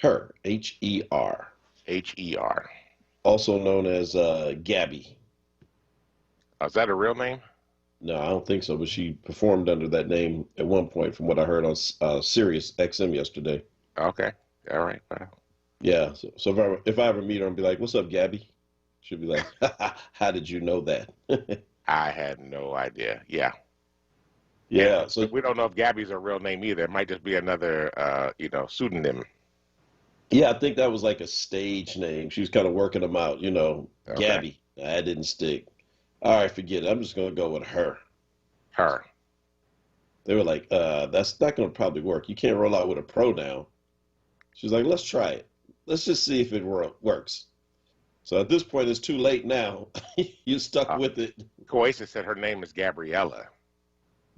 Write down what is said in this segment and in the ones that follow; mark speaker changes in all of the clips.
Speaker 1: Her, H-E-R.
Speaker 2: H-E-R.
Speaker 1: Also known as Gabby.
Speaker 2: Is that a real name?
Speaker 1: No, I don't think so, but she performed under that name at one point, from what I heard on Sirius XM yesterday.
Speaker 2: Okay. All right. Well,
Speaker 1: Yeah, so if I ever meet her and be like, "What's up, Gabby?" She'll be like, "How did you know that?"
Speaker 2: I had no idea. Yeah. And
Speaker 1: Yeah, so
Speaker 2: we don't know if Gabby's a real name either. It might just be another, pseudonym.
Speaker 1: yeah, I think that was like a stage name. She was kind of working them out,
Speaker 2: Okay.
Speaker 1: Gabby. That didn't stick. All right, forget it. I'm just gonna go with her.
Speaker 2: Her.
Speaker 1: They were like, that's not gonna probably work. You can't roll out with a pronoun. She's like, let's try it. Let's just see if it works. So at this point, it's too late now. You're stuck
Speaker 2: Uh,
Speaker 1: with it.
Speaker 2: Koasa said her name is Gabriella.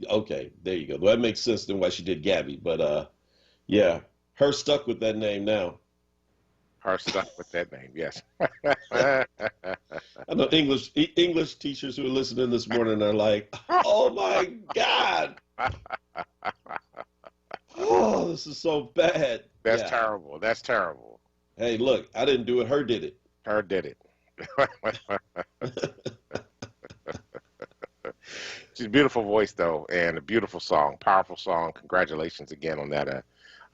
Speaker 1: Okay, there you go. Well, that makes sense then why she did Gabby. But yeah, her stuck with that name now.
Speaker 2: Her stuck with that name, yes.
Speaker 1: I know English teachers who are listening this morning are like, "Oh my God, oh, this is so bad."
Speaker 2: That's
Speaker 1: Yeah.
Speaker 2: terrible. That's terrible.
Speaker 1: Hey, look, I didn't do it. Her did it.
Speaker 2: Her did it. She's a beautiful voice, though, and a beautiful song, powerful song. Congratulations again on that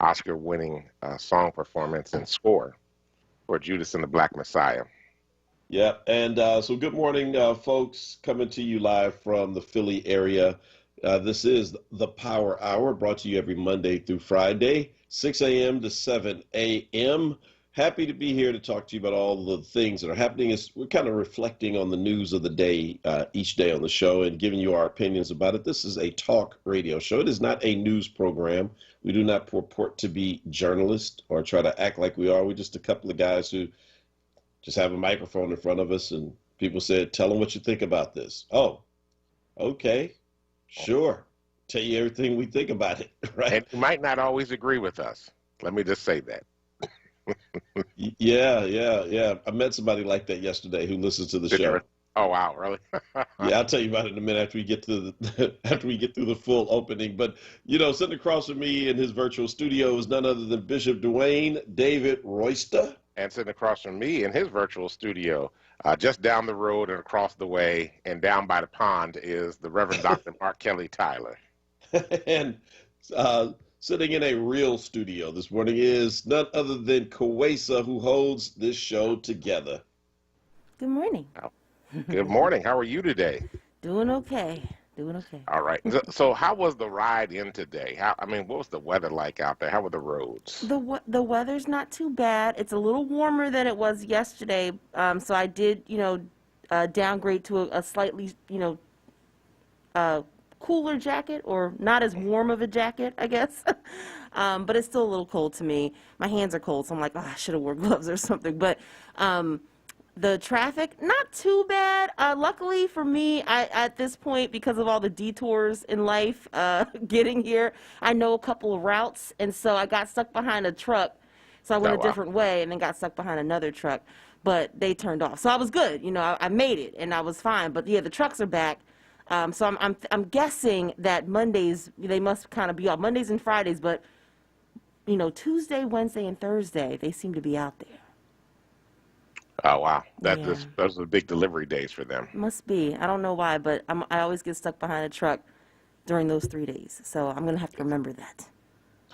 Speaker 2: Oscar-winning song performance and score for Judas and the Black Messiah.
Speaker 1: Yeah, and so good morning, folks, coming to you live from the Philly area. This is the Power Hour, brought to you every Monday through Friday, 6 a.m. to 7 a.m. Happy to be here to talk to you about all the things that are happening. We're kind of reflecting on the news of the day each day on the show and giving you our opinions about it. This is a talk radio show. It is not a news program. We do not purport to be journalists or try to act like we are. We're just a couple of guys who just have a microphone in front of us, and people said, "Tell them what you think about this." Oh, okay, sure. Tell you everything we think about it, right?
Speaker 2: And you might not always agree with us. Let me just say that.
Speaker 1: Yeah. I met somebody like that yesterday who listens to the show.
Speaker 2: Oh, wow, really?
Speaker 1: Yeah, I'll tell you about it in a minute after we get to after we get through the full opening. But sitting across from me in his virtual studio is none other than Bishop Dwayne David Royster.
Speaker 2: And sitting across from me in his virtual studio, just down the road and across the way and down by the pond, is the Reverend Dr. Mark Kelly Tyler.
Speaker 1: And sitting in a real studio this morning is none other than Koasa, who holds this show together.
Speaker 3: Good morning.
Speaker 2: Oh, good morning. How are you today?
Speaker 3: Doing okay.
Speaker 2: All right. So how was the ride in today? What was the weather like out there? How were the roads?
Speaker 3: The weather's not too bad. It's a little warmer than it was yesterday. So I did, downgrade to a slightly, cooler jacket, or not as warm of a jacket, I guess. But it's still a little cold to me. My hands are cold, so I'm like, oh, I should have worn gloves or something. But the traffic, not too bad. Luckily for me, at this point, because of all the detours in life, getting here, I know a couple of routes, and so I got stuck behind a truck. So I went
Speaker 2: Oh,
Speaker 3: a
Speaker 2: wow.
Speaker 3: different way and then got stuck behind another truck. But they turned off, so I was good. I made it and I was fine. But yeah, the trucks are back. So I'm guessing that Mondays they must kind of be off, Mondays and Fridays, but Tuesday, Wednesday, and Thursday they seem to be out there.
Speaker 2: Oh, wow.
Speaker 3: Yeah.
Speaker 2: Those are the big delivery days for them.
Speaker 3: Must be. I don't know why, but I always get stuck behind a truck during those 3 days. So I'm gonna have to remember that.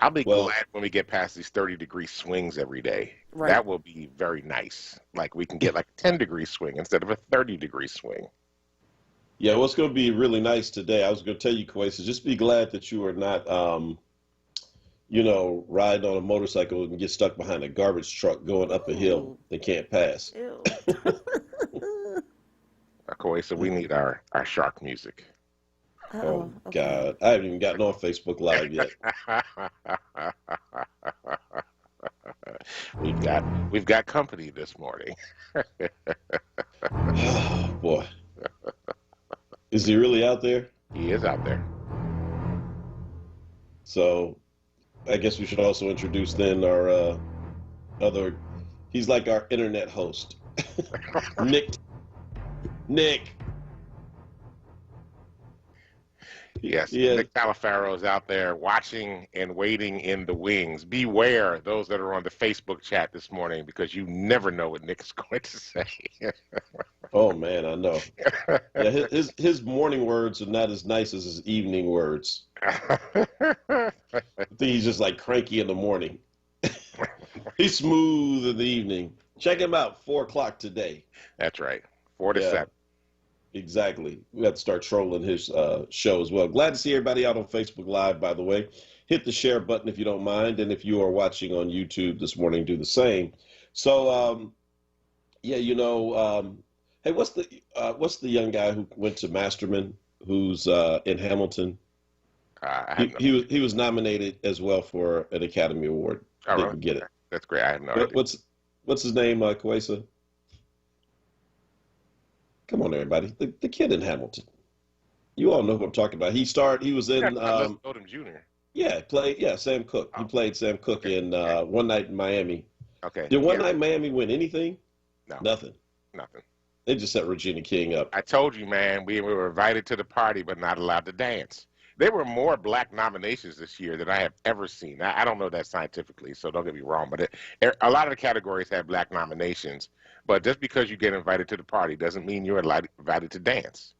Speaker 2: I'll be
Speaker 1: Well,
Speaker 2: glad when we get past these 30-degree swings every day.
Speaker 3: Right.
Speaker 2: That will be very nice. Like we can get like a 10-degree swing instead of a 30-degree swing.
Speaker 1: yeah, what's going to be really nice today, I was going to tell you, Koasa, just be glad that you are not, riding on a motorcycle and get stuck behind a garbage truck going up a hill
Speaker 3: Ooh.
Speaker 1: they can't pass.
Speaker 3: Ew.
Speaker 2: Okay, so we need our shark music.
Speaker 1: Oh,
Speaker 3: Okay.
Speaker 1: God. I haven't even gotten on Facebook Live yet.
Speaker 2: We've got company this morning.
Speaker 1: Oh, boy. Is he really out there?
Speaker 2: He is out there.
Speaker 1: So I guess we should also introduce then our other, he's like our internet host, Nick.
Speaker 2: Yes,
Speaker 1: Yeah.
Speaker 2: Nick Talafaro is out there watching and waiting in the wings. Beware those that are on the Facebook chat this morning because you never know what Nick is going to say.
Speaker 1: Oh man, I know. Yeah, his morning words are not as nice as his evening words. I think he's just like cranky in the morning. He's smooth in the evening. Check him out, 4 o'clock today.
Speaker 2: That's right, 4 to
Speaker 1: Yeah,
Speaker 2: 7.
Speaker 1: exactly. We have to start trolling his show as well. Glad to see everybody out on Facebook Live, by the way. Hit the share button if you don't mind, and if you are watching on YouTube this morning, do the same. So, yeah, hey, what's the young guy who went to Masterman, who's in Hamilton?
Speaker 2: I have
Speaker 1: He
Speaker 2: no.
Speaker 1: he was nominated as well for an Academy Award.
Speaker 2: Oh,
Speaker 1: Didn't
Speaker 2: really?
Speaker 1: get it.
Speaker 2: That's great. I have no
Speaker 1: What,
Speaker 2: idea.
Speaker 1: what's his name, Kwesa? Come on, everybody. The kid in Hamilton. You all know who I'm talking about. He was
Speaker 2: Yeah,
Speaker 1: in
Speaker 2: I Leslie Odom Jr.
Speaker 1: Sam Cooke. He
Speaker 2: Oh,
Speaker 1: played Sam Cooke
Speaker 2: okay.
Speaker 1: in
Speaker 2: Okay.
Speaker 1: One Night in Miami.
Speaker 2: Okay.
Speaker 1: Did One
Speaker 2: Yeah.
Speaker 1: Night in Miami win anything?
Speaker 2: No.
Speaker 1: Nothing.
Speaker 2: Nothing.
Speaker 1: They just set Regina King up.
Speaker 2: I told you, man, we were invited to the party but not allowed to dance. There were more black nominations this year than I have ever seen. I don't know that scientifically, so don't get me wrong, but a lot of the categories have black nominations. But just because you get invited to the party doesn't mean you're invited to dance.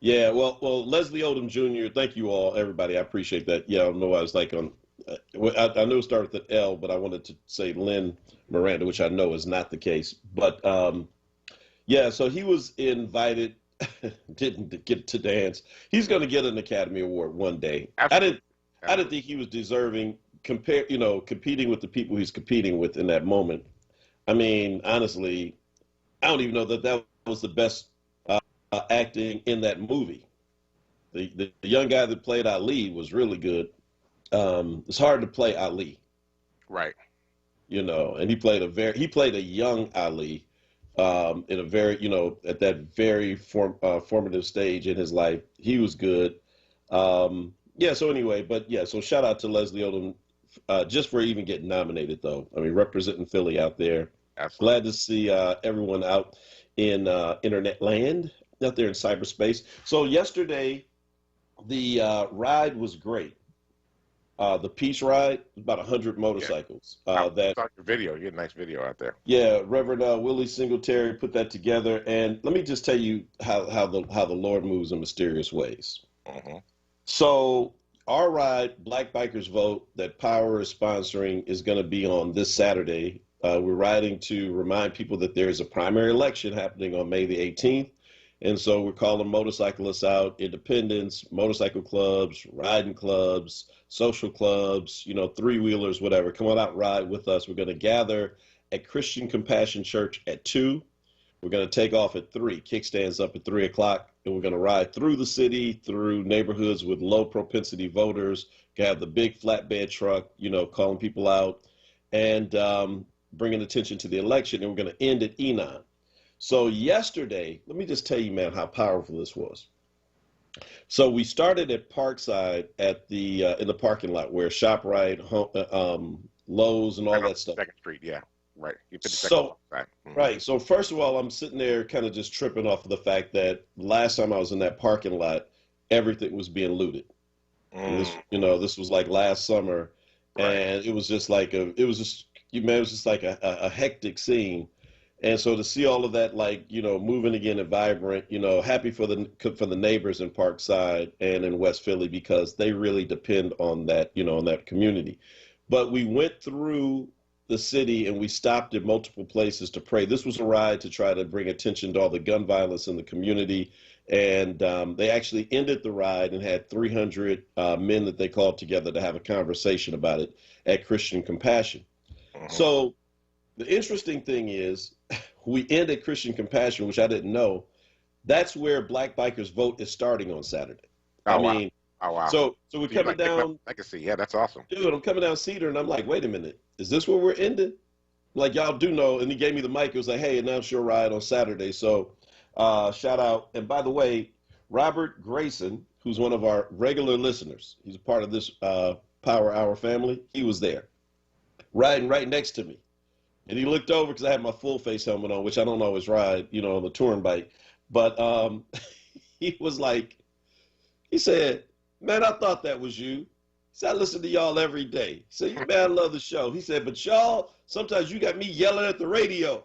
Speaker 1: Yeah, well, Leslie Odom Jr. Thank you all, everybody. I appreciate that. Yeah, I don't know. I was like on. I knew it started with an L, but I wanted to say Lynn Miranda, which I know is not the case. But yeah, so he was invited, didn't get to dance. He's going to get an Academy Award one day.
Speaker 2: Absolutely.
Speaker 1: I didn't think he was deserving competing with the people he's competing with in that moment. I mean, honestly, I don't even know that was the best acting in that movie. The young guy that played Ali was really good. It's hard to play Ali,
Speaker 2: Right.
Speaker 1: and he played a young Ali in a very at that very formative stage in his life. He was good. Yeah. So anyway, but yeah. So shout out to Leslie Odom just for even getting nominated, though. I mean, representing Philly out there.
Speaker 2: Absolutely.
Speaker 1: Glad to see everyone out in internet land, out there in cyberspace. So yesterday, the ride was great. The Peace Ride, about 100 motorcycles.
Speaker 2: I
Speaker 1: That
Speaker 2: saw your video. You had a nice video out there.
Speaker 1: Yeah, Reverend Willie Singletary put that together, and let me just tell you how the Lord moves in mysterious ways.
Speaker 2: Mm-hmm.
Speaker 1: So our ride, Black Bikers Vote, that Power is sponsoring, is going to be on this Saturday. We're riding to remind people that there is a primary election happening on May the 18th. And so we're calling motorcyclists out, independents, motorcycle clubs, riding clubs, social clubs, three-wheelers, whatever. Come on out, ride with us. We're going to gather at Christian Compassion Church at 2. We're going to take off at 3. Kickstands up at 3 o'clock. And we're going to ride through the city, through neighborhoods with low propensity voters. Going to have the big flatbed truck, calling people out and bringing attention to the election. And we're going to end at Enon. So yesterday, let me just tell you, man, how powerful this was. So we started at Parkside at the in the parking lot where ShopRite, Lowe's, and all that stuff.
Speaker 2: Second Street, yeah, right. You put the
Speaker 1: So
Speaker 2: second mm-hmm.
Speaker 1: right. So first of all, I'm sitting there kind of just tripping off of the fact that last time I was in that parking lot, everything was being looted. And this was like last summer,
Speaker 2: Right.
Speaker 1: and it was just like it was just like a hectic scene. And so to see all of that, moving again and vibrant, happy for the neighbors in Parkside and in West Philly because they really depend on that, on that community. But we went through the city and we stopped at multiple places to pray. This was a ride to try to bring attention to all the gun violence in the community. And they actually ended the ride and had 300 men that they called together to have a conversation about it at Christian Compassion.
Speaker 2: Mm-hmm.
Speaker 1: So the interesting thing is we end at Christian Compassion, which I didn't know. That's where Black Bikers Vote is starting on Saturday.
Speaker 2: Oh, wow.
Speaker 1: So we're coming down.
Speaker 2: I can see. Yeah, that's awesome.
Speaker 1: Dude, I'm coming down Cedar, and I'm like, wait a minute. Is this where we're ending? Like, y'all do know. And he gave me the mic. It was like, hey, announce your ride on Saturday. So shout out. And by the way, Robert Grayson, who's one of our regular listeners, he's a part of this Power Hour family. He was there, riding right next to me. And he looked over because I had my full face helmet on, which I don't always ride, on the touring bike. But he was like, he said, Man, I thought that was you. He said, I listen to y'all every day. He said, man, I love the show. He said, but y'all, sometimes you got me yelling at the radio.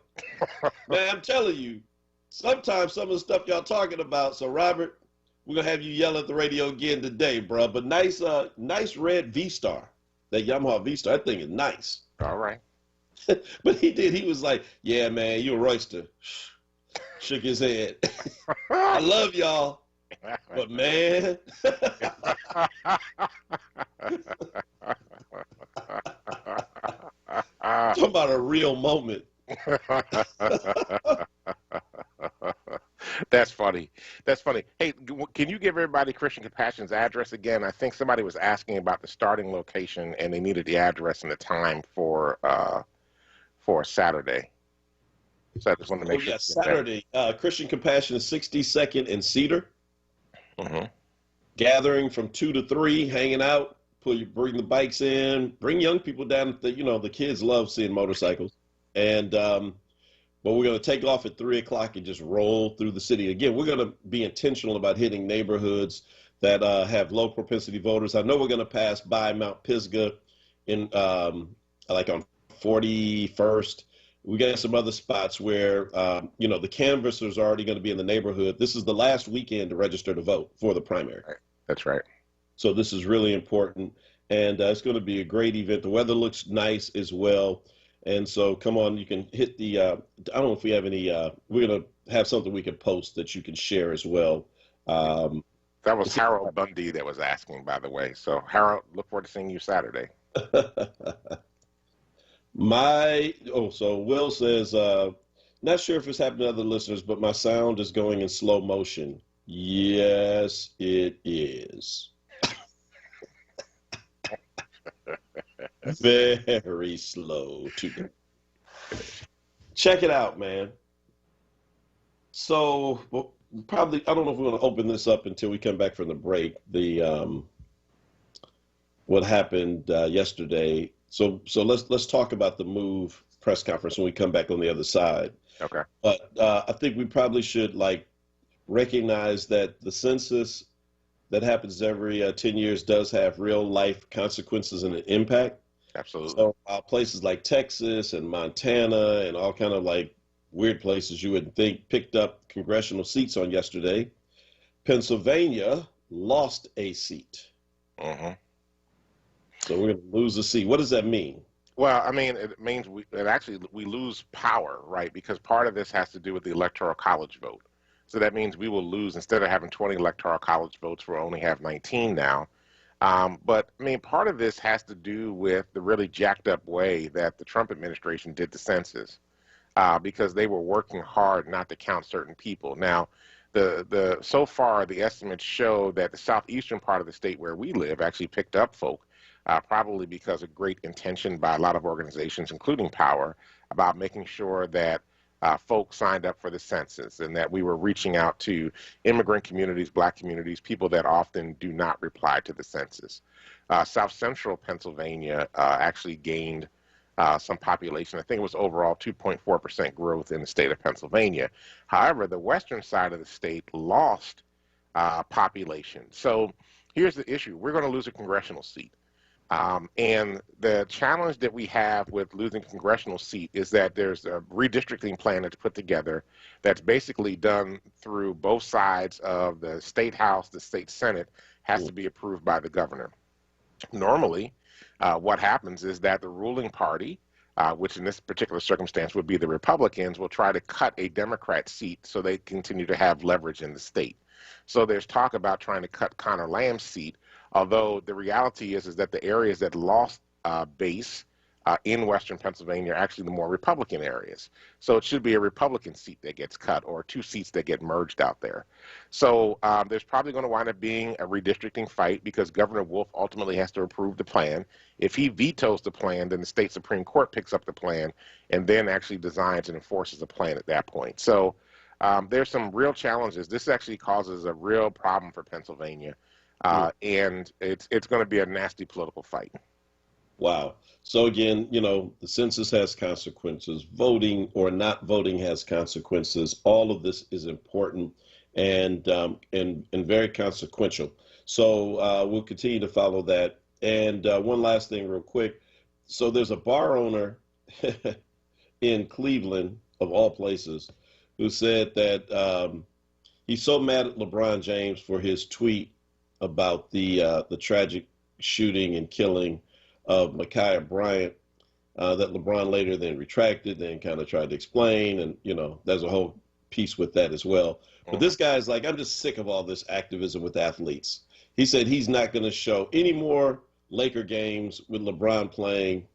Speaker 1: Man, I'm telling you, sometimes some of the stuff y'all talking about. So, Robert, we're going to have you yell at the radio again today, bro. But nice red V-Star. That Yamaha V-Star, that thing is nice.
Speaker 2: All right.
Speaker 1: But he was like, yeah, man, you a royster. Shook his head. I love y'all. But man, talk about a real moment.
Speaker 2: That's funny. That's funny. Hey, can you give everybody Christian Compassion's address again? I think somebody was asking about the starting location, and they needed the address and the time for Saturday. So I just wanted to make sure.
Speaker 1: Yeah, Saturday. Christian Compassion is 62nd and Cedar.
Speaker 2: Mm-hmm.
Speaker 1: Gathering from 2 to 3, hanging out. Bring the bikes in. Bring young people down. The kids love seeing motorcycles. And but we're going to take off at 3 o'clock and just roll through the city. Again, we're going to be intentional about hitting neighborhoods that have low propensity voters. I know we're going to pass by Mount Pisgah in like on 41st. We got some other spots where, the canvassers are already going to be in the neighborhood. This is the last weekend to register to vote for the primary.
Speaker 2: That's right.
Speaker 1: So this is really important. And it's going to be a great event. The weather looks nice as well. And so come on, you can hit the, I don't know if we have any, we're going to have something we can post that you can share as well.
Speaker 2: That was Harold Bundy that was asking, by the way. So Harold, look forward to seeing you Saturday.
Speaker 1: So Will says, not sure if it's happened to other listeners, but my sound is going in slow motion. Yes, it is. Very slow to go. Check it out, man. So probably, I don't know if we're going to open this up until we come back from the break. What happened yesterday. So let's talk about the MOVE press conference when we come back on the other side.
Speaker 2: Okay.
Speaker 1: But I think we probably should recognize that the census that happens every 10 years does have real life consequences and an impact.
Speaker 2: Absolutely.
Speaker 1: So places like Texas and Montana and all kind of weird places you would think picked up congressional seats on yesterday. Pennsylvania lost a seat.
Speaker 2: Mm-hmm.
Speaker 1: So we're going to lose a seat. What does that mean?
Speaker 2: Well, I mean, it means we lose power, right? Because part of this has to do with the Electoral College vote. So that means we will lose, instead of having 20 Electoral College votes, we'll only have 19 now. But, I mean, part of this has to do with the really jacked up way that the Trump administration did the census, because they were working hard not to count certain people. Now, so far, the estimates show that the southeastern part of the state where we live actually picked up folk. Probably because of great intention by a lot of organizations, including Power, about making sure that folks signed up for the census and that we were reaching out to immigrant communities, black communities, people that often do not reply to the census. South Central Pennsylvania actually gained some population. I think it was overall 2.4% growth in the state of Pennsylvania. However, the western side of the state lost population. So here's the issue. We're going to lose a congressional seat. And the challenge that we have with losing a congressional seat is that there's a redistricting plan that's put together that's basically done through both sides of the state house. The state senate has to be approved by the governor. Normally, what happens is that the ruling party, which in this particular circumstance would be the Republicans, will try to cut a Democrat seat so they continue to have leverage in the state. So there's talk about trying to cut Connor Lamb's seat, although the reality is that the areas that lost base in western Pennsylvania are actually the more Republican areas. So it should be a Republican seat that gets cut, or 2 seats that get merged out there. So there's probably going to wind up being a redistricting fight because Governor Wolf ultimately has to approve the plan. If he vetoes the plan, then the state Supreme Court picks up the plan and then actually designs and enforces the plan at that point. So there's some real challenges. This actually causes a real problem for Pennsylvania. And it's going to be a nasty political fight.
Speaker 1: Wow. So again, the census has consequences. Voting or not voting has consequences. All of this is important and very consequential. So we'll continue to follow that. And one last thing real quick. So there's a bar owner in Cleveland, of all places, who said that he's so mad at LeBron James for his tweet about the tragic shooting and killing of Ma'Khia Bryant that LeBron later then retracted, then kind of tried to explain, and there's a whole piece with that as well. But this guy's like, I'm just sick of all this activism with athletes. He said he's not going to show any more Laker games with LeBron playing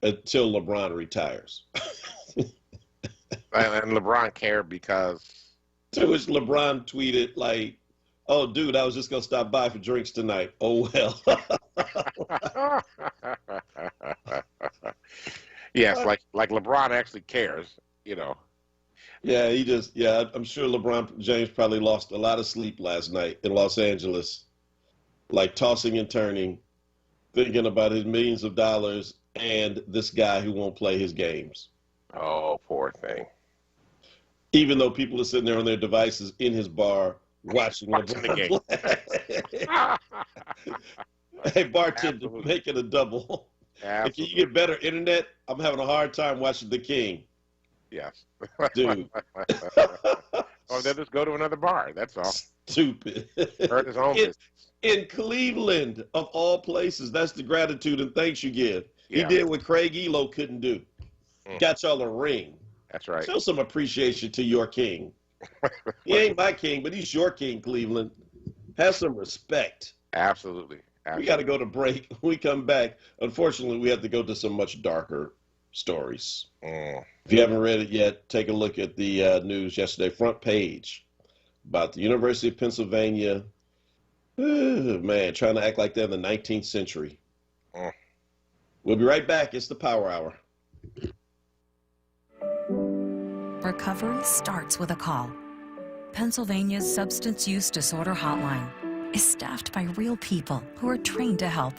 Speaker 1: until LeBron retires.
Speaker 2: And LeBron cared because...
Speaker 1: To which LeBron tweeted like, oh, dude, I was just going to stop by for drinks tonight. Oh, well.
Speaker 2: Yes, like LeBron actually cares,
Speaker 1: Yeah, I'm sure LeBron James probably lost a lot of sleep last night in Los Angeles, like tossing and turning, thinking about his millions of dollars and this guy who won't play his games.
Speaker 2: Oh, poor thing.
Speaker 1: Even though people are sitting there on their devices in his bar watching LeBron play. Hey, bartender, make it a double. If you get better internet, I'm having a hard time watching The King.
Speaker 2: Yes.
Speaker 1: Dude.
Speaker 2: Or they'll just go to another bar. That's all.
Speaker 1: Stupid.
Speaker 2: Hurt his own business.
Speaker 1: In Cleveland, of all places, that's the gratitude and thanks you give. He did what Craig Elo couldn't do. Got y'all a ring.
Speaker 2: That's right.
Speaker 1: Show some appreciation to your king. He ain't my king, but he's your king, Cleveland. Have some respect.
Speaker 2: Absolutely.
Speaker 1: We got to go to break. When we come back, unfortunately, we have to go to some much darker stories. If you haven't read it yet, take a look at the news yesterday, front page, about the University of Pennsylvania, trying to act like they're in the 19th century. We'll be right back. It's the Power Hour.
Speaker 4: Recovery starts with a call. Pennsylvania's Substance Use Disorder Hotline is staffed by real people who are trained to help.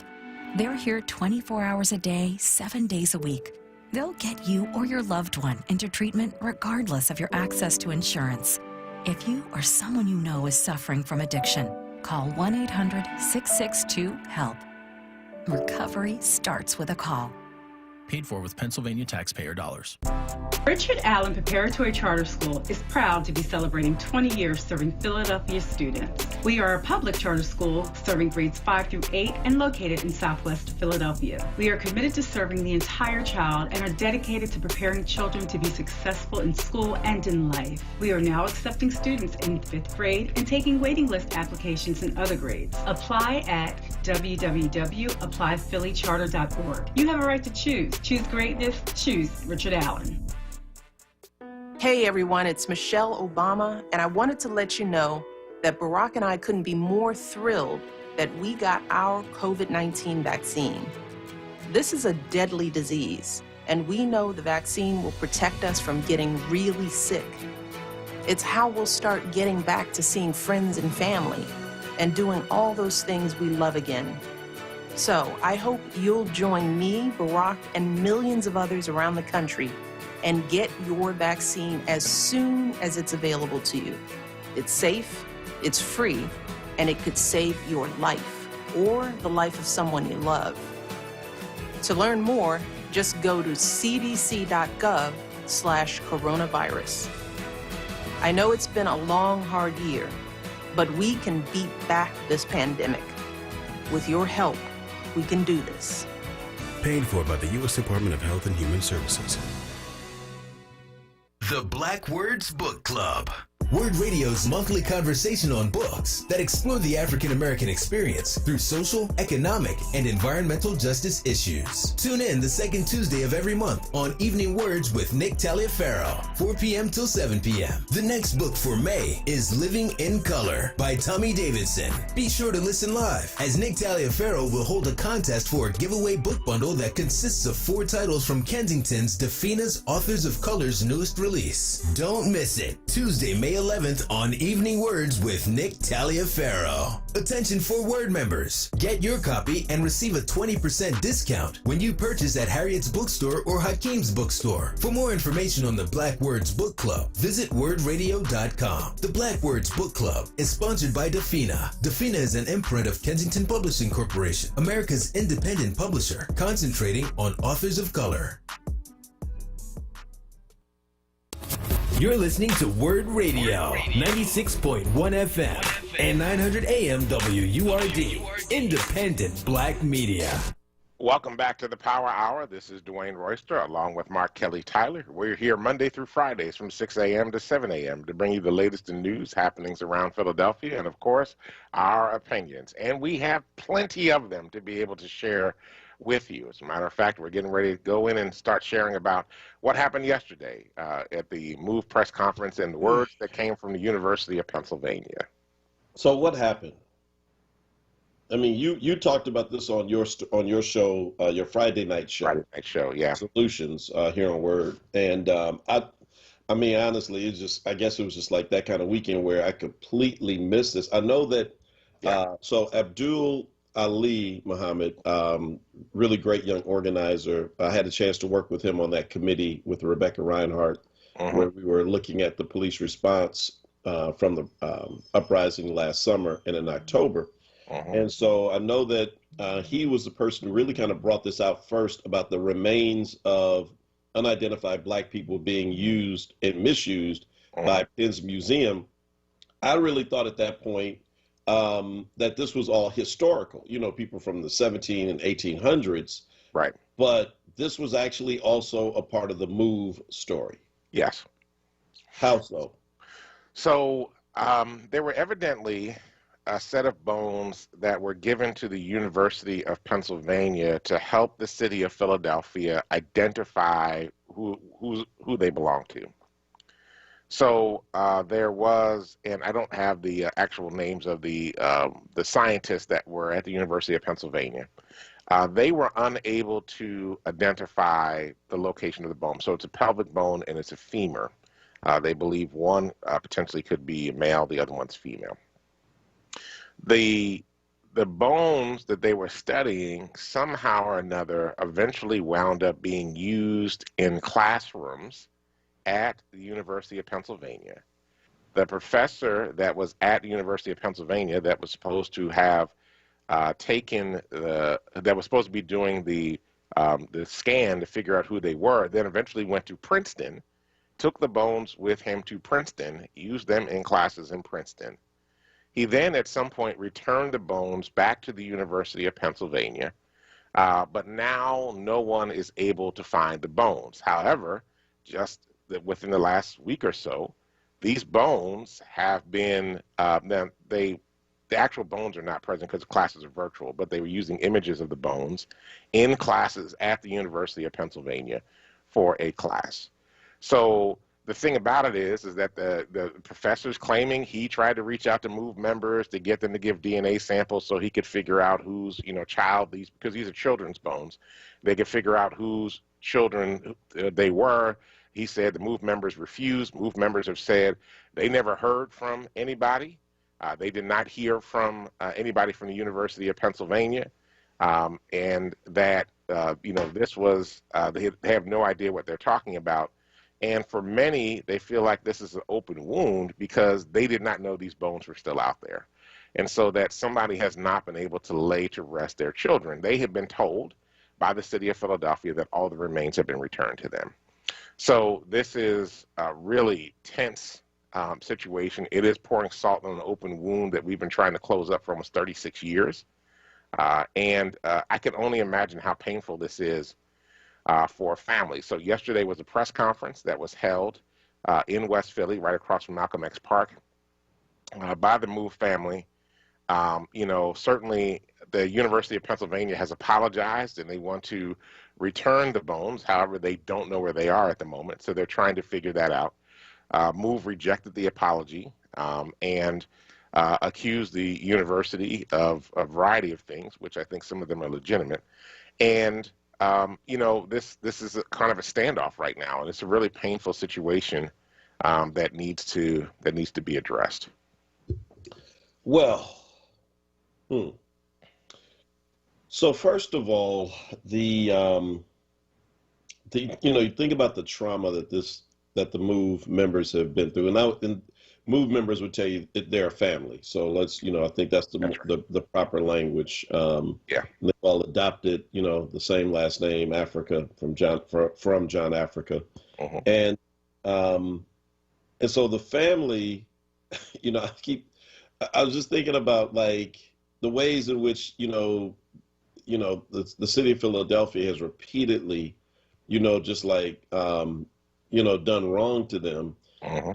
Speaker 4: They're here 24 hours a day, 7 days a week. They'll get you or your loved one into treatment regardless of your access to insurance. If you or someone you know is suffering from addiction, call 1-800-662-HELP. Recovery starts with a call.
Speaker 5: Paid for with Pennsylvania taxpayer dollars.
Speaker 6: Richard Allen Preparatory Charter School is proud to be celebrating 20 years serving Philadelphia students. We are a public charter school serving grades 5 through 8 and located in Southwest Philadelphia. We are committed to serving the entire child and are dedicated to preparing children to be successful in school and in life. We are now accepting students in 5th grade and taking waiting list applications in other grades. Apply at www.applyphillycharter.org. You have a right to choose. Choose greatness. Choose Richard Allen.
Speaker 7: Hey everyone, it's Michelle Obama, and I wanted to let you know that Barack and I couldn't be more thrilled that we got our COVID-19 vaccine. This is a deadly disease, and we know the vaccine will protect us from getting really sick. It's how we'll start getting back to seeing friends and family and doing all those things we love again. So I hope you'll join me, Barack, and millions of others around the country and get your vaccine as soon as it's available to you. It's safe, it's free, and it could save your life or the life of someone you love. To learn more, just go to cdc.gov/coronavirus. I know it's been a long, hard year, but we can beat back this pandemic. With your help, we can do this.
Speaker 8: Paid for by the U.S. Department of Health and Human Services.
Speaker 9: The Black Words Book Club. WURD Radio's monthly conversation on books that explore the African American experience through social, economic, and environmental justice issues. Tune in the second Tuesday of every month on Evening Words with Nick Taliaferro, 4 p.m. till 7 p.m. The next book for May is Living in Color by Tommy Davidson. Be sure to listen live, as Nick Taliaferro will hold a contest for a giveaway book bundle that consists of 4 titles from Kensington's Defina's Authors of Color's newest release. Don't miss it. Tuesday, May May 11th on Evening Words with Nick Taliaferro. Attention for WURD members. Get your copy and receive a 20% discount when you purchase at Harriet's Bookstore or Hakeem's Bookstore. For more information on the Black Words Book Club, visit wordradio.com. The Black Words Book Club is sponsored by Defina. Defina is an imprint of Kensington Publishing Corporation, America's independent publisher, concentrating on authors of color. You're listening to WURD Radio, 96.1 FM and 900 AM WURD, independent black media.
Speaker 2: Welcome back to the Power Hour. This is Dwayne Royster along with Mark Kelly Tyler. We're here Monday through Fridays from 6 a.m. to 7 a.m. to bring you the latest in news happenings around Philadelphia and, of course, our opinions. And we have plenty of them to be able to share with you. As a matter of fact, we're getting ready to go in and start sharing about what happened yesterday at the MOVE press conference and the words that came from the University of Pennsylvania.
Speaker 1: So what happened? I mean, you talked about this on your show, your Friday night show.
Speaker 2: Friday night show, yeah.
Speaker 1: Solutions here on WURD. And I mean, honestly, I guess it was just like that kind of weekend where I completely missed this. I know that, so Abdul Ali Muhammad, really great young organizer. I had a chance to work with him on that committee with Rebecca Reinhardt, where we were looking at the police response from the uprising last summer and in October. And so I know that he was the person who really kind of brought this out first about the remains of unidentified black people being used and misused by Penn's Museum. I really thought at that point that this was all historical, you know, people from the 17 and 1800s.
Speaker 2: Right.
Speaker 1: But this was actually also a part of the MOVE story.
Speaker 2: Yes.
Speaker 1: How so?
Speaker 2: So there were evidently a set of bones that were given to the University of Pennsylvania to help the city of Philadelphia identify who they belong to. So there was, and I don't have the actual names of the scientists that were at the University of Pennsylvania. They were unable to identify the location of the bone. So it's a pelvic bone and it's a femur. They believe one potentially could be male, the other one's female. The bones that they were studying somehow or another eventually wound up being used in classrooms at the University of Pennsylvania. The professor that was at the University of Pennsylvania that was supposed to have that was supposed to be doing the scan to figure out who they were, then eventually went to Princeton, took the bones with him to Princeton, used them in classes in Princeton. He then at some point returned the bones back to the University of Pennsylvania, but now no one is able to find the bones. However, just within the last week or so, these bones have been, the actual bones are not present because classes are virtual, but they were using images of the bones in classes at the University of Pennsylvania for a class. So the thing about it is that the professor's claiming he tried to reach out to MOVE members to get them to give DNA samples so he could figure out whose child because these are children's bones. They could figure out whose children they were. He said the MOVE members refused. MOVE members have said they never heard from anybody. They did not hear from anybody from the University of Pennsylvania, and that this was they have no idea what they're talking about. And for many, they feel like this is an open wound because they did not know these bones were still out there. And so that somebody has not been able to lay to rest their children. They have been told by the city of Philadelphia that all the remains have been returned to them. So this is a really tense situation. It is pouring salt on an open wound that we've been trying to close up for almost 36 years. And I can only imagine how painful this is for families. So yesterday was a press conference that was held in West Philly, right across from Malcolm X Park, by the MOVE family. Certainly the University of Pennsylvania has apologized and they want to return the bones. However, they don't know where they are at the moment, so they're trying to figure that out. MOVE rejected the apology and accused the university of a variety of things, which I think some of them are legitimate. And this is kind of a standoff right now, and it's a really painful situation that needs to be addressed?
Speaker 1: Well, so first of all, you think about the trauma that the MOVE members have been through, and MOVE members would tell you that they're a family. So let's, I think that's the proper language.
Speaker 2: Yeah,
Speaker 1: they all adopted, the same last name, Africa, from John Africa, and so the family, I was just thinking about like the ways in which the city of Philadelphia has repeatedly, just like done wrong to them.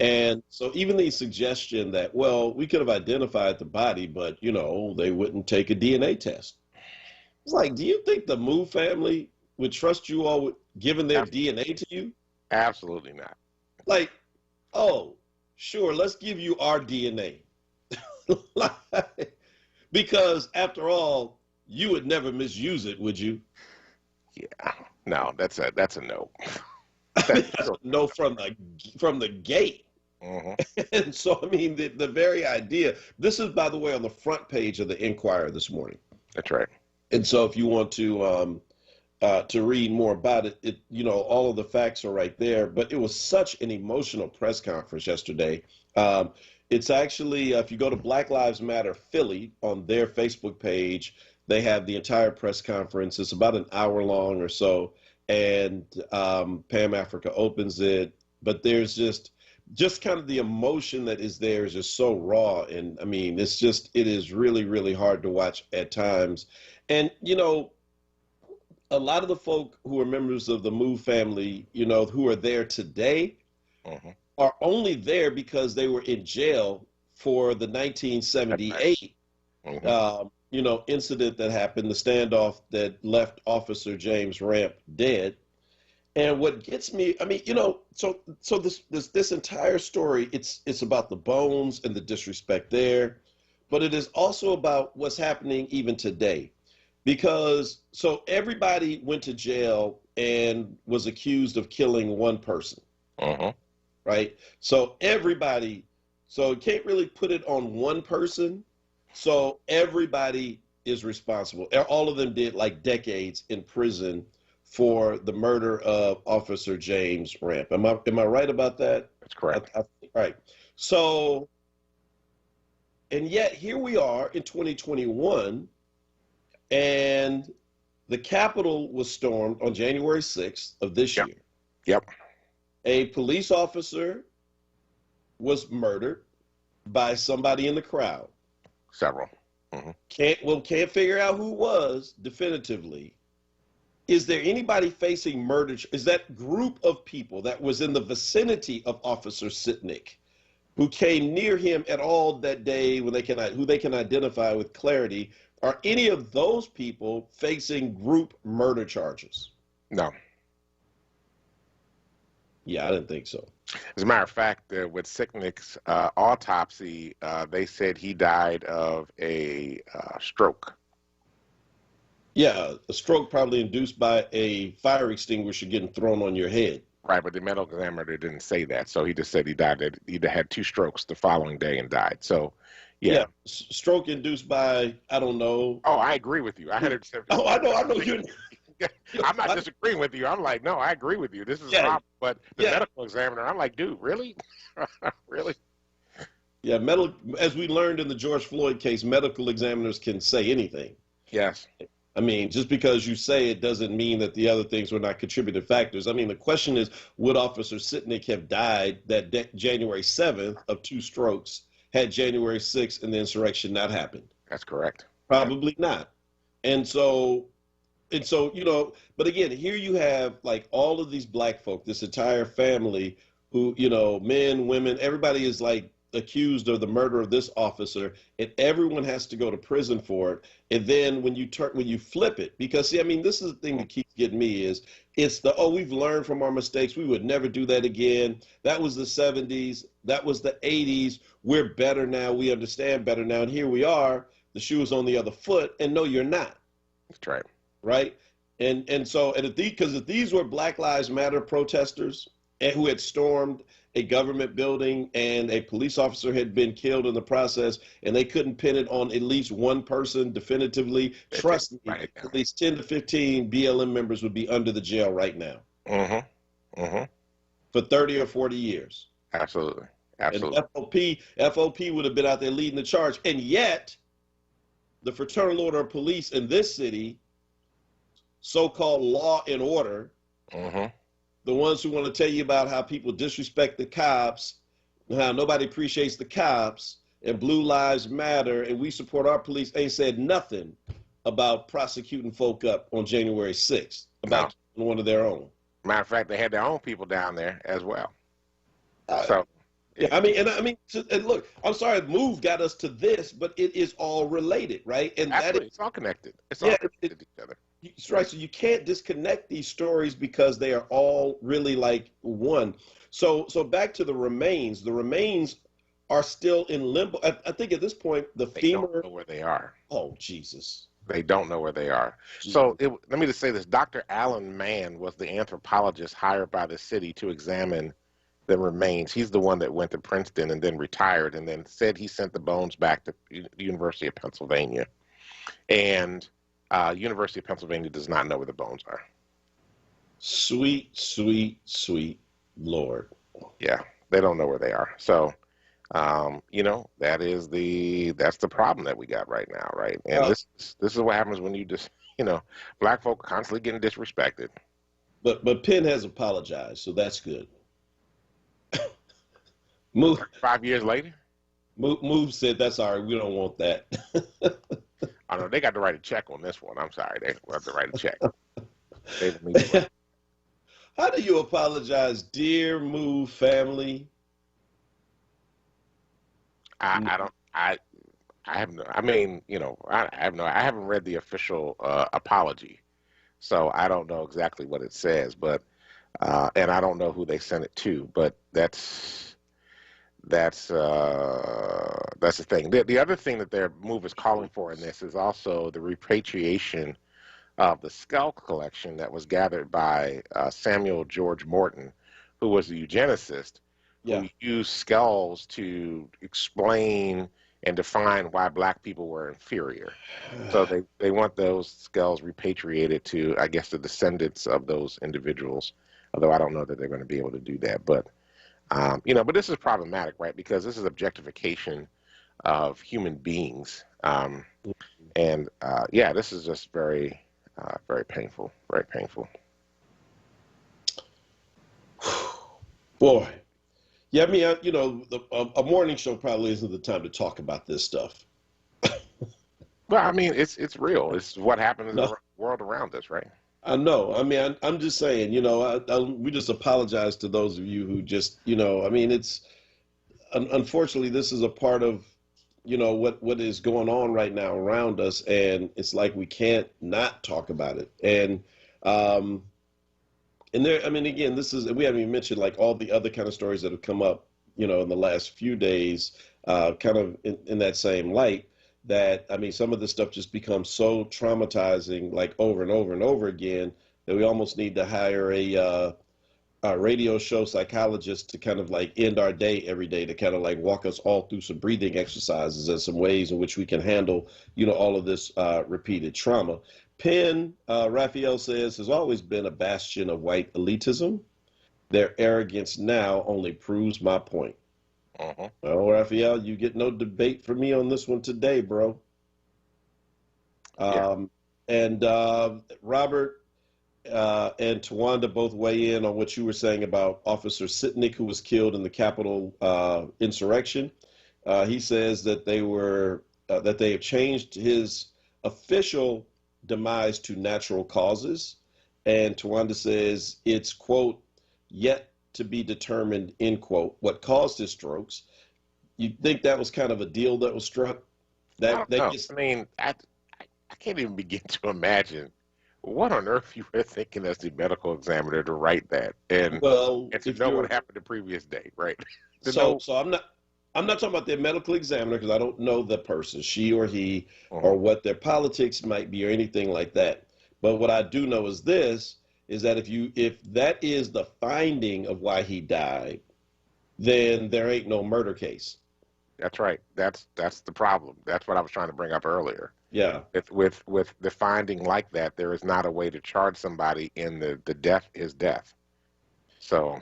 Speaker 1: And so even the suggestion that, well, we could have identified the body, but they wouldn't take a DNA test. It's like, do you think the MOVE family would trust you all with giving their DNA to you?
Speaker 2: Absolutely not.
Speaker 1: Like, oh, sure, let's give you our DNA. Because after all, you would never misuse it, would you?
Speaker 2: Yeah, no, that's a no.
Speaker 1: That's a no from the gate. And so, I mean, the very idea. This is, by the way, on the front page of the Inquirer this morning.
Speaker 2: That's right.
Speaker 1: And so, if you want to read more about it, all of the facts are right there. But it was such an emotional press conference yesterday. It's actually, if you go to Black Lives Matter Philly on their Facebook page, they have the entire press conference. It's about an hour long or so, and Pam Africa opens it. But there's just kind of the emotion that is there is just so raw, and I mean, it is really, really hard to watch at times. And a lot of the folk who are members of the MOVE family, who are there today, are only there because they were in jail for the 1978 incident that happened, the standoff that left Officer James Ramp dead. And what gets me, I mean, so this entire story, it's about the bones and the disrespect there, but it is also about what's happening even today. Because so everybody went to jail and was accused of killing one person. Right? So everybody, so you can't really put it on one person. So everybody is responsible. All of them did like decades in prison for the murder of Officer James Ramp. Am I right about that?
Speaker 2: That's correct.
Speaker 1: Right. So, and yet here we are in 2021, and the Capitol was stormed on January 6th of this year.
Speaker 2: Yep.
Speaker 1: A police officer was murdered by somebody in the crowd.
Speaker 2: Several.
Speaker 1: Can't figure out who was definitively. Is there anybody facing murder? Is that group of people that was in the vicinity of Officer Sitnick, who came near him at all that day, who they can identify with clarity, are any of those people facing group murder charges?
Speaker 2: No.
Speaker 1: Yeah, I didn't think so.
Speaker 2: As a matter of fact, with Sitnick's autopsy, they said he died of a stroke.
Speaker 1: Yeah, a stroke probably induced by a fire extinguisher getting thrown on your head.
Speaker 2: Right, but the medical examiner didn't say that. So he just said he died. He had 2 strokes the following day and died. So, yeah.
Speaker 1: Stroke induced by, I don't know.
Speaker 2: Oh, I agree with you.
Speaker 1: Oh, I know you.
Speaker 2: I'm not disagreeing with you. I'm like, no, I agree with you. This is a problem. But the medical examiner, I'm like, dude, really? Really?
Speaker 1: Yeah, as we learned in the George Floyd case, medical examiners can say anything.
Speaker 2: Yes.
Speaker 1: I mean, just because you say it doesn't mean that the other things were not contributing factors. I mean, the question is, would Officer Sitnick have died that January 7th of 2 strokes had January 6th and the insurrection not happened?
Speaker 2: That's correct.
Speaker 1: Probably not. And so, but again, here you have like all of these black folk, this entire family who, men, women, everybody is like accused of the murder of this officer, and everyone has to go to prison for it. And then when you flip it, because see, I mean, this is the thing that keeps getting me is it's we've learned from our mistakes. We would never do that again. That was the 70s. That was the 80s. We're better now. We understand better now. And here we are. The shoe is on the other foot. And no, you're not.
Speaker 2: That's right.
Speaker 1: Right. And so, because if these were Black Lives Matter protesters and who had stormed a government building and a police officer had been killed in the process, and they couldn't pin it on at least one person definitively, trust me, at least 10 to 15 BLM members would be under the jail right now. For 30 or 40 years.
Speaker 2: Absolutely. Absolutely.
Speaker 1: And FOP would have been out there leading the charge. And yet, the Fraternal Order of Police in this city, so-called law and order, the ones who want to tell you about how people disrespect the cops, how nobody appreciates the cops, and Blue Lives Matter, and we support our police, ain't said nothing about prosecuting folk up on January 6th, about one of their own.
Speaker 2: Matter of fact, they had their own people down there as well.
Speaker 1: Yeah, I mean, and look, I'm sorry, MOVE got us to this, but it is all related, right? And
Speaker 2: it's all connected. It's all connected to each other.
Speaker 1: Right, so you can't disconnect these stories because they are all really like one. So back to the remains. The remains are still in limbo. I think at this point, the femur.
Speaker 2: They don't know where they are.
Speaker 1: Oh, Jesus.
Speaker 2: They don't know where they are. So let me just say this. Dr. Alan Mann was the anthropologist hired by the city to examine the remains. He's the one that went to Princeton and then retired and then said he sent the bones back to the University of Pennsylvania. And University of Pennsylvania does not know where the bones are.
Speaker 1: Sweet, sweet, sweet Lord.
Speaker 2: Yeah, they don't know where they are. So, that's the problem that we got right now, right? And this is what happens when you just, black folk constantly getting disrespected.
Speaker 1: But Penn has apologized, so that's good. Move
Speaker 2: 5 years later?
Speaker 1: Move said, that's all right, we don't want that.
Speaker 2: I know they got to write a check on this one. I'm sorry, they have to write a check.
Speaker 1: How do you apologize, dear Move family?
Speaker 2: I haven't read the official apology, so I don't know exactly what it says, but and I don't know who they sent it to, but that's the thing. The other thing that their move is calling for in this is also the repatriation of the Skel collection that was gathered by Samuel George Morton, who was a eugenicist, who used skulls to explain and define why black people were inferior. So they want those skulls repatriated to, I guess, the descendants of those individuals, although I don't know that they're going to be able to do that. But but this is problematic, right? Because this is objectification of human beings. This is just very, very painful, very painful.
Speaker 1: Boy. Yeah, I mean, a morning show probably isn't the time to talk about this stuff.
Speaker 2: Well, I mean, it's real. It's what happens in the world around us, right?
Speaker 1: I know. I mean, I'm just saying, we just apologize to those of you who just, it's, unfortunately, this is a part of, what is going on right now around us. And it's like we can't not talk about it. And again, we haven't even mentioned like all the other kind of stories that have come up, in the last few days, kind of in that same light. That, some of this stuff just becomes so traumatizing, like over and over and over again, that we almost need to hire a radio show psychologist to kind of like end our day every day to kind of like walk us all through some breathing exercises and some ways in which we can handle, all of this repeated trauma. Penn, Raphael says, has always been a bastion of white elitism. Their arrogance now only proves my point. Well, Raphael, you get no debate from me on this one today, bro. And Robert and Tawanda both weigh in on what you were saying about Officer Sitnick, who was killed in the Capitol insurrection. He says that they have changed his official demise to natural causes, and Tawanda says it's, quote, yet to be determined, end quote, what caused his strokes. You think that was kind of a deal that was struck?
Speaker 2: I can't even begin to imagine what on earth you were thinking as the medical examiner to write that and to know what happened the previous day, right?
Speaker 1: So I'm not talking about their medical examiner because I don't know the person, she or he, or what their politics might be or anything like that. But what I do know is this, is that if that is the finding of why he died, then there ain't no murder case.
Speaker 2: That's right. That's the problem. That's what I was trying to bring up earlier.
Speaker 1: Yeah.
Speaker 2: With the finding like that, there is not a way to charge somebody in the death is death. So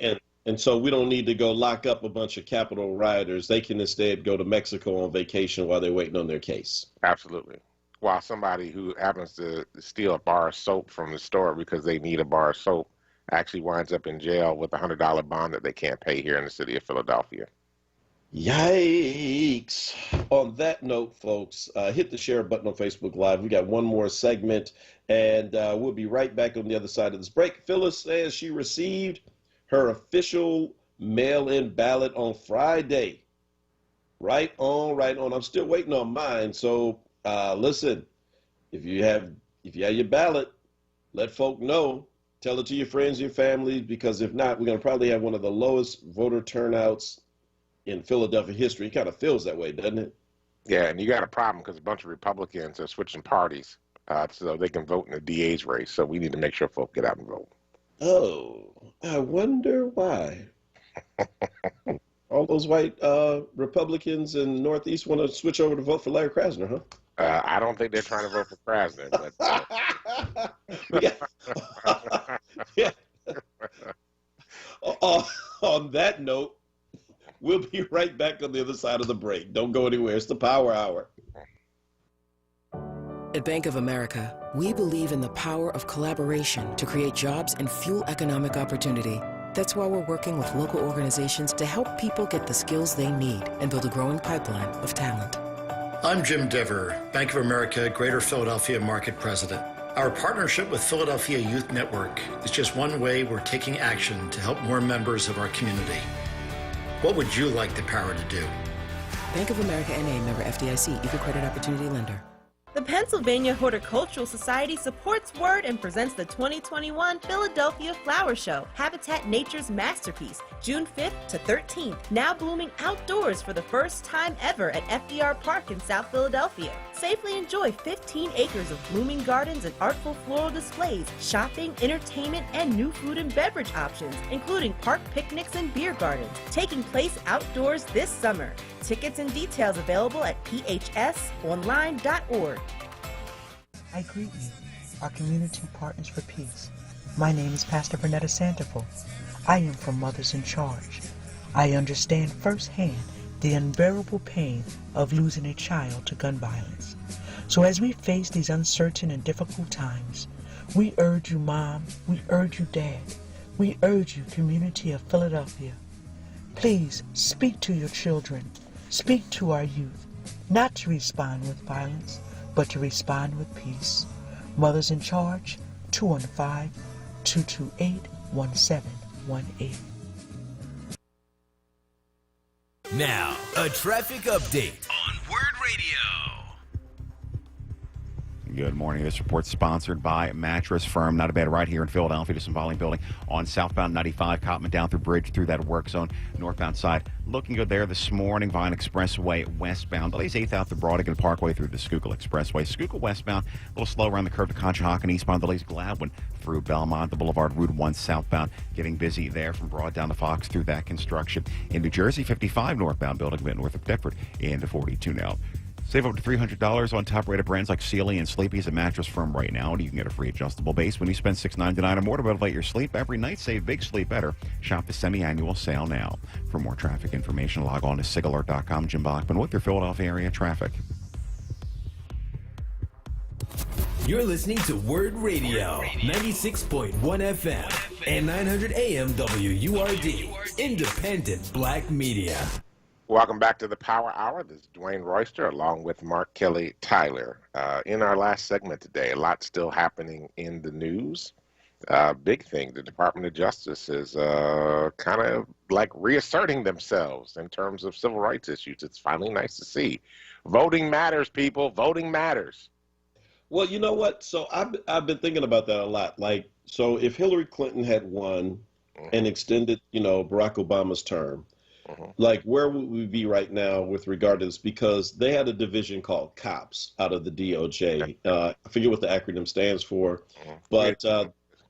Speaker 1: and so we don't need to go lock up a bunch of Capitol rioters. They can instead go to Mexico on vacation while they're waiting on their case.
Speaker 2: absolutely. While somebody who happens to steal a bar of soap from the store because they need a bar of soap actually winds up in jail with a $100 bond that they can't pay here in the city of Philadelphia.
Speaker 1: Yikes. On that note, folks, hit the share button on Facebook Live. We got one more segment, and we'll be right back on the other side of this break. Phyllis says she received her official mail-in ballot on Friday. Right on, right on. I'm still waiting on mine. So listen, if you have your ballot, let folk know. Tell it to your friends, your family, because if not, we're going to probably have one of the lowest voter turnouts in Philadelphia history. It kind of feels that way, doesn't it?
Speaker 2: Yeah, and you got a problem because a bunch of Republicans are switching parties so they can vote in the DA's race. So we need to make sure folk get out and vote.
Speaker 1: Oh, I wonder why. All those white Republicans in the Northeast want to switch over to vote for Larry Krasner, huh?
Speaker 2: I don't think they're trying to vote for Krasner, but
Speaker 1: yeah. On that note, we'll be right back on the other side of the break. Don't go anywhere. It's the Power Hour.
Speaker 10: At Bank of America, we believe in the power of collaboration to create jobs and fuel economic opportunity. That's why we're working with local organizations to help people get the skills they need and build a growing pipeline of talent.
Speaker 11: I'm Jim Dever, Bank of America Greater Philadelphia Market President. Our partnership with Philadelphia Youth Network is just one way we're taking action to help more members of our community. What would you like the power to do?
Speaker 10: Bank of America N.A. member FDIC, Equal Credit Opportunity Lender.
Speaker 3: The Pennsylvania Horticultural Society supports WURD and presents the 2021 Philadelphia Flower Show, Habitat Nature's Masterpiece, June 5th to 13th. Now blooming outdoors for the first time ever at FDR Park in South Philadelphia. Safely enjoy 15 acres of blooming gardens and artful floral displays, shopping, entertainment, and new food and beverage options, including park picnics and beer gardens, taking place outdoors this summer. Tickets and details available at phsonline.org.
Speaker 12: I greet you, our community partners for peace. My name is Pastor Bernetta Santafor. I am from Mothers in Charge. I understand firsthand the unbearable pain of losing a child to gun violence. So as we face these uncertain and difficult times, we urge you, Mom, we urge you, Dad, we urge you, community of Philadelphia. Please speak to your children, speak to our youth, not to respond with violence, but to respond with peace. Mothers in Charge, 215-228-1718.
Speaker 9: Now, a traffic update on WURD Radio.
Speaker 13: Good morning. This report sponsored by Mattress Firm. Not a bad ride here in Philadelphia to some volume building on southbound 95, Cotman down through Bridge through that work zone. Northbound side looking good there this morning. Vine Expressway westbound. Delays 8th out the Broadigan Parkway through the Schuylkill Expressway. Schuylkill westbound, a little slow around the curve to Conshohocken. Eastbound delays Gladwin through Belmont. The Boulevard Route 1 southbound getting busy there from Broad down to Fox through that construction. In New Jersey, 55 northbound building a bit north of Deptford into 42 now. Save up to $300 on top-rated brands like Sealy and Sleepy's at Mattress Firm right now. And you can get a free adjustable base when you spend $6.99 or more to elevate your sleep. Every night, save big, sleep better. Shop the semi-annual sale now. For more traffic information, log on to sigalert.com. Jim Bachman with your Philadelphia area traffic.
Speaker 9: You're listening to WURD Radio, 96.1 FM and 900 AM WURD, independent black media.
Speaker 2: Welcome back to the Power Hour. This is Dwayne Royster along with Mark Kelly Tyler. In our last segment today, a lot still happening in the news. Big thing, the Department of Justice is kind of like reasserting themselves in terms of civil rights issues. It's finally nice to see. Voting matters, people. Voting matters.
Speaker 1: Well, you know what? So I've been thinking about that a lot. Like, so if Hillary Clinton had won and extended, Barack Obama's term, like, where would we be right now with regard to this? Because they had a division called COPS out of the DOJ. I forget what the acronym stands for, but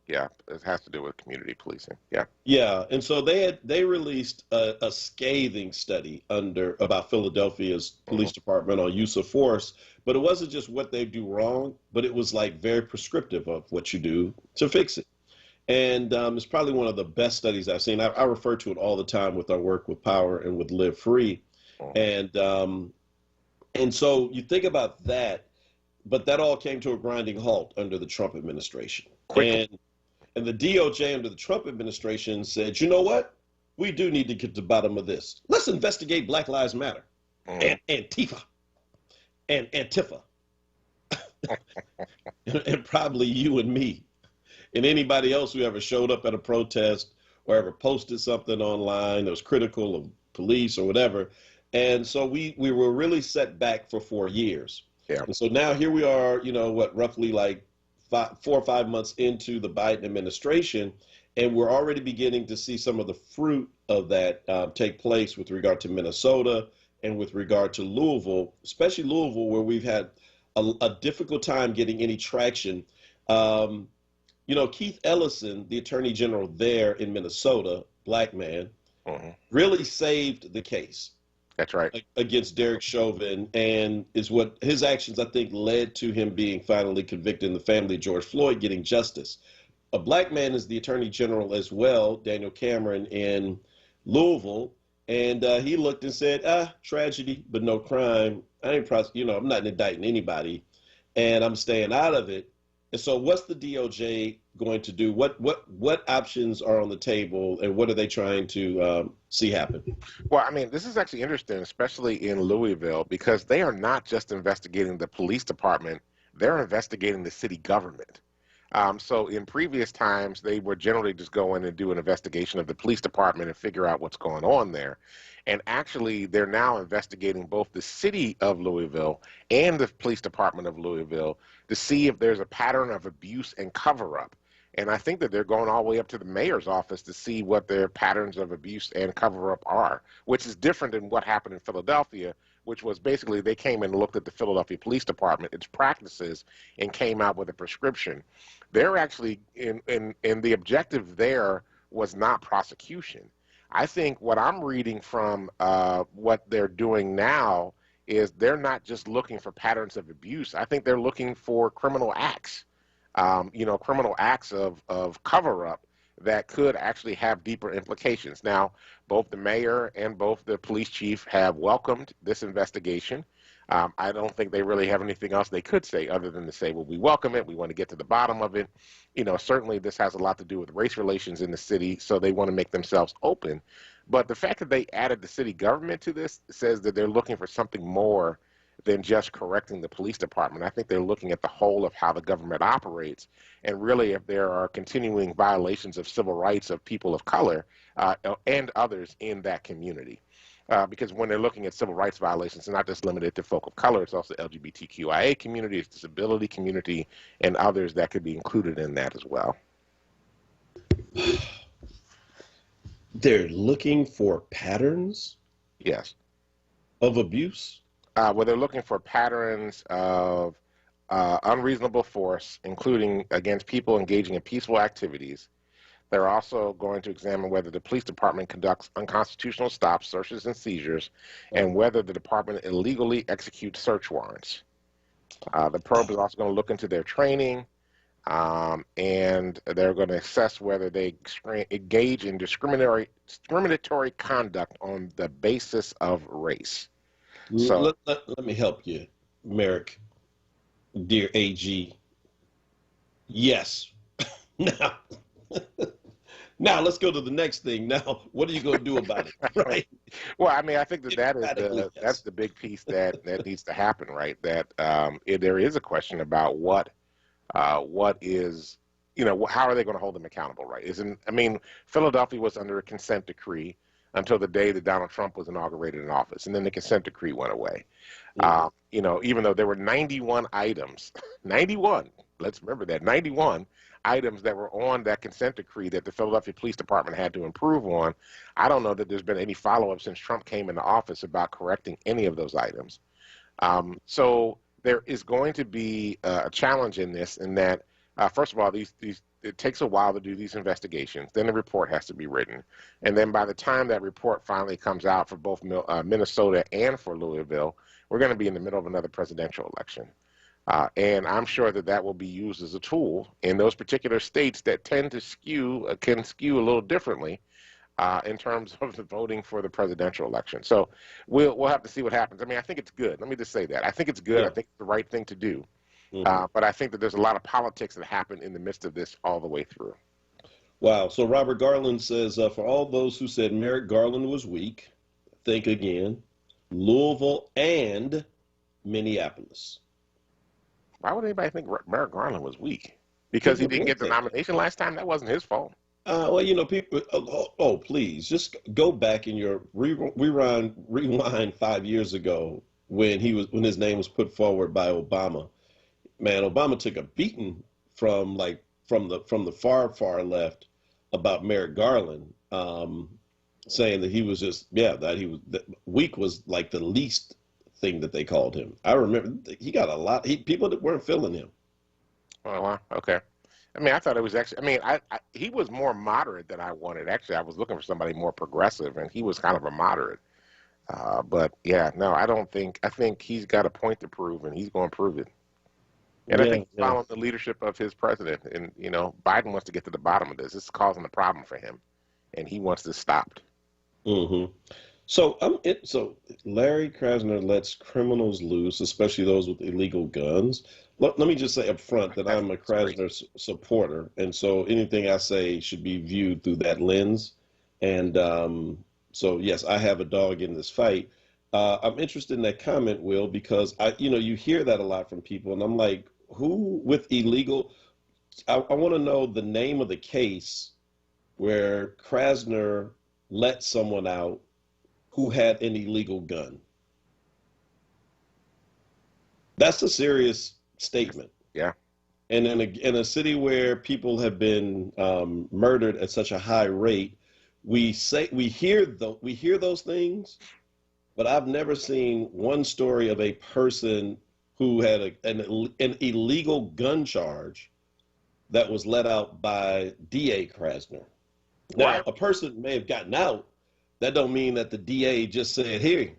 Speaker 2: Yeah, it has to do with community policing. Yeah.
Speaker 1: Yeah, and so they released a scathing study about Philadelphia's police department on use of force, but it wasn't just what they do wrong, but it was like very prescriptive of what you do to fix it. And it's probably one of the best studies I've seen. I refer to it all the time with our work with Power and with Live Free, and so you think about that, but that all came to a grinding halt under the Trump administration. And the DOJ under the Trump administration said, you know what? We do need to get to the bottom of this. Let's investigate Black Lives Matter and Antifa and Antifa and probably you and me and anybody else who ever showed up at a protest or ever posted something online that was critical of police or whatever. And so we were really set back for 4 years.
Speaker 2: Yeah.
Speaker 1: And so now here we are, roughly like 4 or 5 months into the Biden administration, and we're already beginning to see some of the fruit of that take place with regard to Minnesota and with regard to Louisville, especially Louisville, where we've had a difficult time getting any traction. Keith Ellison, the attorney general there in Minnesota, black man, really saved the case.
Speaker 2: That's right.
Speaker 1: Against Derek Chauvin, and is what his actions, I think, led to him being finally convicted and the family of George Floyd getting justice. A black man is the attorney general as well, Daniel Cameron in Louisville, and he looked and said, tragedy, but no crime. I'm not indicting anybody, and I'm staying out of it. And so what's the DOJ going to do? What options are on the table, and what are they trying to see happen?
Speaker 2: Well, I mean, this is actually interesting, especially in Louisville, because they are not just investigating the police department, they're investigating the city government. So in previous times, they would generally just go in and do an investigation of the police department and figure out what's going on there. And actually, they're now investigating both the city of Louisville and the police department of Louisville to see if there's a pattern of abuse and cover-up. And I think that they're going all the way up to the mayor's office to see what their patterns of abuse and cover-up are, which is different than what happened in Philadelphia, which was basically they came in and looked at the Philadelphia Police Department, its practices, and came out with a prescription. They're actually, in the objective there was not prosecution. I think what I'm reading from what they're doing now is they're not just looking for patterns of abuse. I think they're looking for criminal acts, criminal acts of cover-up that could actually have deeper implications. Now, both the mayor and both the police chief have welcomed this investigation. I don't think they really have anything else they could say other than to say, well, we welcome it. We want to get to the bottom of it. Certainly this has a lot to do with race relations in the city, so they want to make themselves open. But the fact that they added the city government to this says that they're looking for something more than just correcting the police department. I think they're looking at the whole of how the government operates, and really if there are continuing violations of civil rights of people of color and others in that community. Because when they're looking at civil rights violations, it's not just limited to folk of color, it's also LGBTQIA community, it's disability community, and others that could be included in that as well.
Speaker 1: They're looking for patterns?
Speaker 2: Yes.
Speaker 1: Of abuse?
Speaker 2: Well, they're looking for patterns of unreasonable force, including against people engaging in peaceful activities. They're also going to examine whether the police department conducts unconstitutional stops, searches, and seizures, and whether the department illegally executes search warrants. The probe is also going to look into their training, and they're going to assess whether they engage in discriminatory conduct on the basis of race. So
Speaker 1: let me help you, Merrick, dear AG. Yes. Now let's go to the next thing. Now, what are you going to do about it, right?
Speaker 2: Well, I mean, I think that's the big piece that needs to happen, right? That there is a question about what is, how are they going to hold them accountable, right? Philadelphia was under a consent decree until the day that Donald Trump was inaugurated in office, and then the consent decree went away. Even though there were 91 items, 91, let's remember that, 91 items that were on that consent decree that the Philadelphia Police Department had to improve on. I don't know that there's been any follow-up since Trump came into office about correcting any of those items. So there is going to be a challenge in this, in that, first of all, these it takes a while to do these investigations. Then the report has to be written. And then by the time that report finally comes out for both Minnesota and for Louisville, we're going to be in the middle of another presidential election. And I'm sure that that will be used as a tool in those particular states that tend to can skew a little differently in terms of the voting for the presidential election. So we'll have to see what happens. I mean, I think it's good. Let me just say that. I think it's good.
Speaker 1: Yeah.
Speaker 2: I think it's the right thing to do. But I think that there's a lot of politics that happen in the midst of this all the way through.
Speaker 1: Wow. So Robert Garland says, for all those who said Merrick Garland was weak, think again. Louisville and Minneapolis.
Speaker 2: Why would anybody think Merrick Garland was weak? Because he didn't get the nomination last time? That wasn't his fault.
Speaker 1: Well, you know, people, please, just go back in your rewind 5 years ago when his name was put forward by Obama. Man, Obama took a beating from the far left about Merrick Garland, saying that he was that weak was like the least thing that they called him. I remember he got a lot. People that weren't feeling him.
Speaker 2: Oh, wow. Okay. I mean, I thought it was actually. I mean, he was more moderate than I wanted. Actually, I was looking for somebody more progressive, and he was kind of a moderate. But yeah, no, I don't think. I think he's got a point to prove, and he's going to prove it. And I think he's following the leadership of his president. And, you know, Biden wants to get to the bottom of this. This is causing a problem for him, and he wants this stopped.
Speaker 1: Mm-hmm. So Larry Krasner lets criminals loose, especially those with illegal guns. Let me just say up front that I'm a Krasner supporter, and so anything I say should be viewed through that lens. And so, yes, I have a dog in this fight. I'm interested in that comment, Will, because you hear that a lot from people, and I'm like, who with illegal? I want to know the name of the case where Krasner let someone out who had an illegal gun. That's a serious statement.
Speaker 2: Yeah.
Speaker 1: And in a city where people have been murdered at such a high rate, we hear those things, but I've never seen one story of a person who had an illegal gun charge that was let out by DA Krasner. Now, a person may have gotten out. That don't mean that the DA just said, here,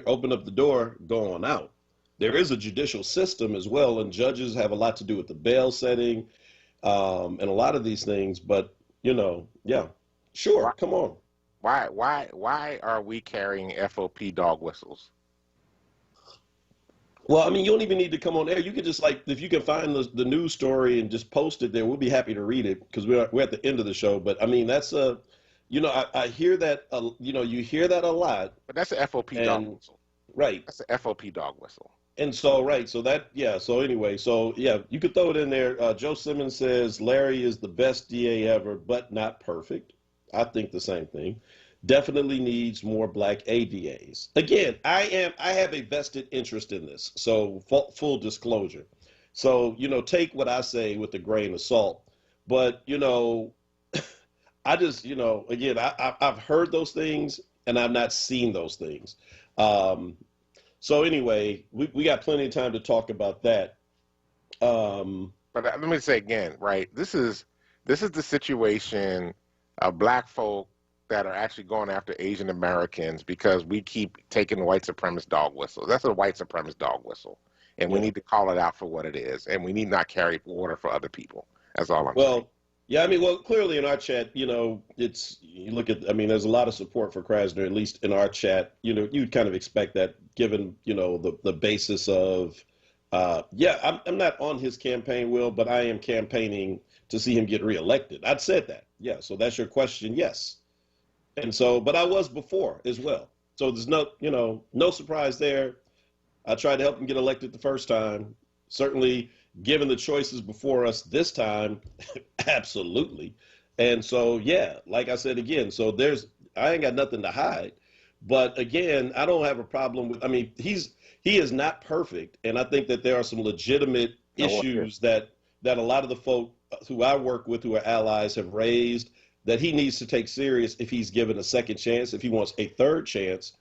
Speaker 1: open up the door, go on out. There is a judicial system as well, and judges have a lot to do with the bail setting and a lot of these things. But, sure, come on.
Speaker 2: Why are we carrying FOP dog whistles?
Speaker 1: Well, I mean, you don't even need to come on air. You could just if you can find the news story and just post it there, we'll be happy to read it because we're at the end of the show. But I mean, that's I hear that, you hear that a lot.
Speaker 2: But that's a FOP dog whistle.
Speaker 1: Right.
Speaker 2: That's a FOP dog whistle.
Speaker 1: And so, right. So you could throw it in there. Joe Simmons says Larry is the best DA ever, but not perfect. I think the same thing. Definitely needs more black ADAs. Again, I have a vested interest in this. So full disclosure. So, take what I say with a grain of salt. But, I just, again, I've heard those things and I've not seen those things. So anyway, we got plenty of time to talk about that.
Speaker 2: But let me say again, right? This is the situation of black folk that are actually going after Asian Americans because we keep taking white supremacist dog whistles. That's a white supremacist dog whistle. And we need to call it out for what it is. And we need not carry water for other people. That's all I'm saying.
Speaker 1: Yeah, I mean, clearly in our chat, there's a lot of support for Krasner, at least in our chat. You'd kind of expect that given, the basis of, I'm not on his campaign, Will, but I am campaigning to see him get reelected. I'd said that. Yeah, so that's your question, yes. And so, but I was before as well. So there's no surprise there. I tried to help him get elected the first time. Certainly, given the choices before us this time, absolutely. And so, yeah, like I said again, so I ain't got nothing to hide. But again, I don't have a problem with, he is not perfect. And I think that there are some legitimate issues that a lot of the folk who I work with, who are allies, have raised that he needs to take serious if he's given a second chance, if he wants a third chance.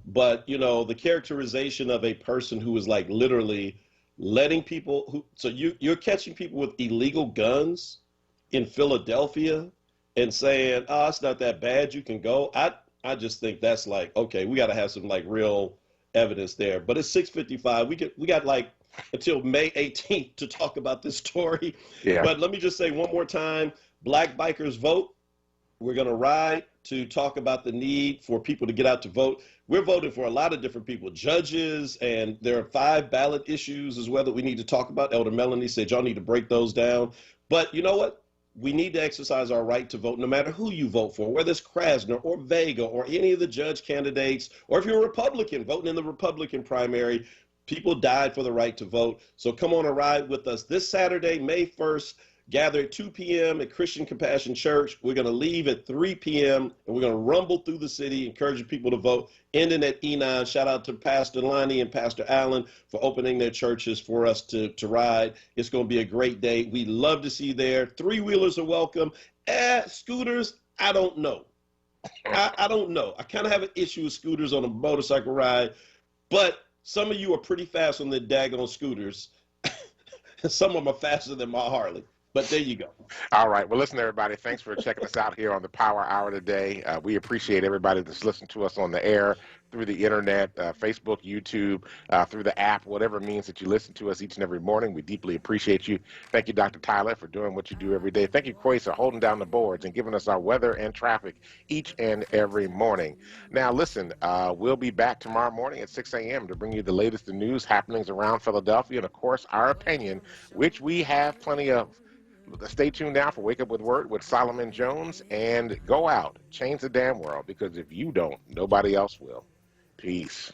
Speaker 1: But, the characterization of a person who is literally letting people you're catching people with illegal guns in Philadelphia and saying, oh, it's not that bad, you can go. I just think that's like, okay, we got to have some like real evidence there. But it's 6:55. We got like until May 18th to talk about this story.
Speaker 2: Yeah.
Speaker 1: But let me just say one more time, Black Bikers Vote. We're going to ride to talk about the need for people to get out to vote. We're voting for a lot of different people, judges, and there are 5 ballot issues as well that we need to talk about. Elder Melanie said y'all need to break those down. But you know what? We need to exercise our right to vote no matter who you vote for, whether it's Krasner or Vega or any of the judge candidates, or if you're a Republican voting in the Republican primary. People died for the right to vote. So come on a ride with us this Saturday, May 1st. Gather at 2 p.m. at Christian Compassion Church. We're going to leave at 3 p.m. and we're going to rumble through the city, encouraging people to vote, ending at E9. Shout out to Pastor Lonnie and Pastor Allen for opening their churches for us to ride. It's going to be a great day. We love to see you there. 3-wheelers are welcome. Scooters, I don't know. I don't know. I kind of have an issue with scooters on a motorcycle ride, but some of you are pretty fast on the daggone scooters. Some of them are faster than my Harley. But there you go.
Speaker 2: All right. Well, listen, everybody, thanks for checking us out here on the Power Hour today. We appreciate everybody that's listening to us on the air, through the internet, Facebook, YouTube, through the app, whatever means that you listen to us each and every morning. We deeply appreciate you. Thank you, Dr. Tyler, for doing what you do every day. Thank you, Quace, for holding down the boards and giving us our weather and traffic each and every morning. Now, listen, we'll be back tomorrow morning at 6 a.m. to bring you the latest in news, happenings around Philadelphia, and, of course, our opinion, which we have plenty of. Stay tuned now for Wake Up with Word with Solomon Jones, and go out, change the damn world, because if you don't, nobody else will. Peace.